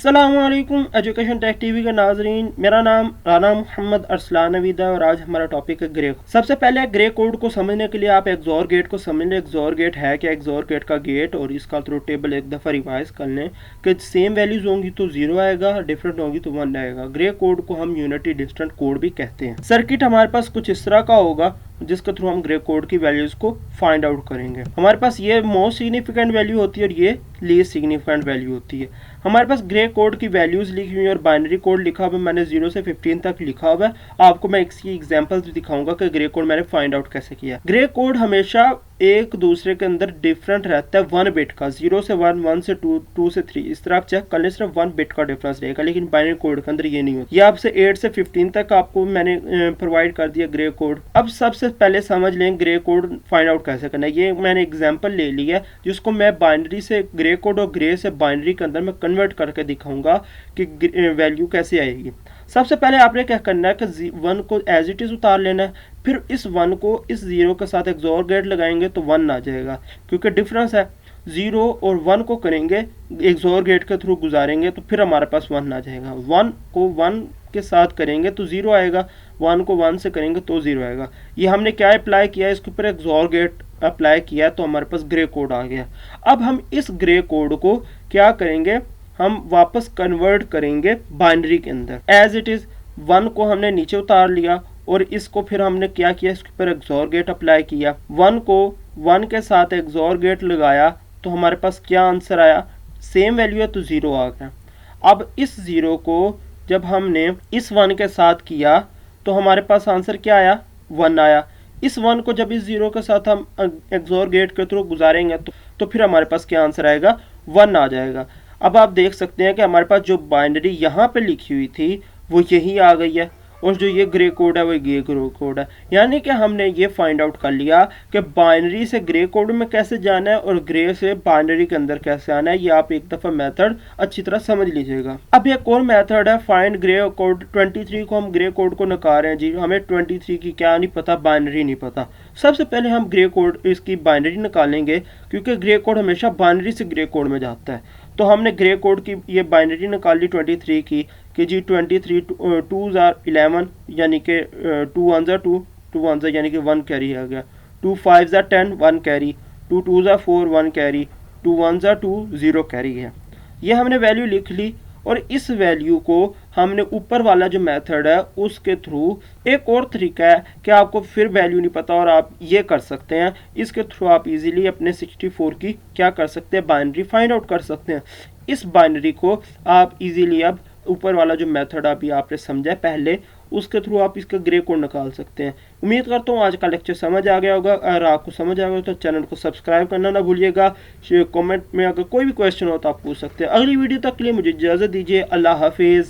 अस्सलामुअलैकुम education take TV के नाजरीन, मेरा नाम राना मोहम्मद अरसलान नवीद है और आज हमारा टॉपिक है ग्रे। सबसे पहले ग्रे कोड को समझने के लिए आप एक्सोर गेट को समझ लें। एक्सोर गेट है क्या? एक्सोर गेट का गेट और इसका थ्रू टेबल एक दफ़ा रिवाइज कर लें कि सेम वैल्यूज होंगी तो 0 आएगा, डिफरेंट होंगी तो 1 आएगा। ग्रे कोड को हम यूनिटी डिस्टेंट कोड भी कहते हैं। सर्किट हमारे पास कुछ इस तरह का होगा जिसके थ्रू हम ग्रे कोड की वैल्यूज को फाइंड आउट करेंगे। हमारे पास ये मोस्ट सिग्निफिकेंट वैल्यू होती है और ये लीस्ट सिग्निफिकेंट वैल्यू होती है। हमारे पास ग्रे कोड की वैल्यूज लिखी हुई है और बाइनरी कोड लिखा हुआ है। मैंने 0 से 15 तक लिखा हुआ है। आपको मैं इसकी एग्जांपल्स भी दिखाऊंगा कि ग्रे कोड मैंने फाइंड आउट कैसे किया। ग्रे कोड हमेशा एक दूसरे के अंदर डिफरेंट रहता है 1 बिट का। 0 से 1, 1 से 2, 2 से 3, इस तरह आप चेक कर लें, सिर्फ 1 बिट का डिफरेंस रहेगा। लेकिन बाइनरी कोड के अंदर ये नहीं होता। ये आपसे 8 से 15 तक आपको मैंने प्रोवाइड कर दिया ग्रे कोड। अब सबसे पहले समझ लें ग्रे कोड फाइंड आउट कैसे करना है। ये मैंने एग्जाम्पल ले लिया है जिसको मैं बाइनरी से ग्रे कोड और ग्रे से बाइनरी के अंदर मैं कन्वर्ट करके दिखाऊंगा कि वैल्यू कैसे आएगी। सबसे पहले आपने क्या करना है कि 1 को एज इट इज उतार लेना है। फिर इस 1 को इस 0 के साथ एक्सोर गेट लगाएंगे तो 1 आ जाएगा, क्योंकि डिफरेंस है। 0 और 1 को करेंगे एक्सोर गेट के थ्रू गुजारेंगे तो फिर हमारे पास 1 आ जाएगा। 1 को 1 के साथ करेंगे तो 0 आएगा, 1 को 1 से करेंगे तो 0 आएगा। ये हमने क्या अप्लाई किया, इसके ऊपर एक्सोर गेट अप्लाई किया तो हमारे पास ग्रे कोड आ गया। अब हम इस ग्रे कोड को क्या करेंगे, हम वापस कन्वर्ट करेंगे बाइनरी के अंदर। एज इट इज 1 को हमने नीचे उतार लिया और इसको फिर हमने क्या किया, इसके ऊपर एक्सोर गेट अप्लाई किया। 1 को 1 के साथ एक्सोर गेट लगाया तो हमारे पास क्या आंसर आया, सेम वैल्यू है तो 0 आ गया। अब इस 0 को जब हमने इस 1 के साथ किया तो हमारे पास आंसर क्या आया, 1 आया। इस 1 को जब इस 0 के साथ हम एक्सोर गेट के थ्रू गुजारेंगे तो फिर हमारे पास क्या आंसर आएगा, 1 आ जाएगा। अब आप देख सकते हैं कि हमारे पास जो बाइनरी यहाँ पे लिखी हुई थी वो यही आ गई है और जो ये ग्रे कोड है वो ये ग्रे कोड है। यानी कि हमने ये फाइंड आउट कर लिया कि बाइनरी से ग्रे कोड में कैसे जाना है और ग्रे से बाइनरी के अंदर कैसे आना है। ये आप एक दफ़ा मेथड अच्छी तरह समझ लीजिएगा। अब एक और मेथड है फाइंड ग्रे कोड। 23 को हम ग्रे कोड को नकार रहे हैं जी, हमें 23 की क्या नहीं पता, बाइनरी नहीं पता। सबसे पहले हम ग्रे कोड इसकी बाइनरी निकालेंगे क्योंकि ग्रे कोड हमेशा बाइनरी से ग्रे कोड में जाता है। तो हमने ग्रे कोड की ये बाइनरी निकाली 23 की कि जी 23 2s are 11 यानी कि 2 1s are 2, 2 1s are यानी कि 1 कैरी आ गया। 2 5s are 10, 1 carry. 2 2s are 4, 1 carry. 2 1s are 2, 0 carry है। ये हमने वैल्यू लिख ली और इस वैल्यू को हमने ऊपर वाला जो मेथड है उसके थ्रू, एक और तरीका है कि आपको फिर वैल्यू नहीं पता और आप ये कर सकते हैं, इसके थ्रू आप इजीली अपने 64 की क्या कर सकते हैं, बाइनरी फाइंड आउट कर सकते हैं। इस बाइनरी को आप इजीली अब ऊपर वाला जो मेथड अभी आपने समझा पहले, उसके थ्रू आप इसका ग्रे कोड निकाल सकते हैं। उम्मीद करता हूँ आज का लेक्चर समझ आ गया होगा। अगर आपको समझ आ गया तो चैनल को सब्सक्राइब करना ना भूलिएगा। कमेंट में अगर कोई भी क्वेश्चन हो तो आप पूछ सकते हैं। अगली वीडियो तक के लिए मुझे इजाज़त दीजिए। अल्लाह हाफिज़।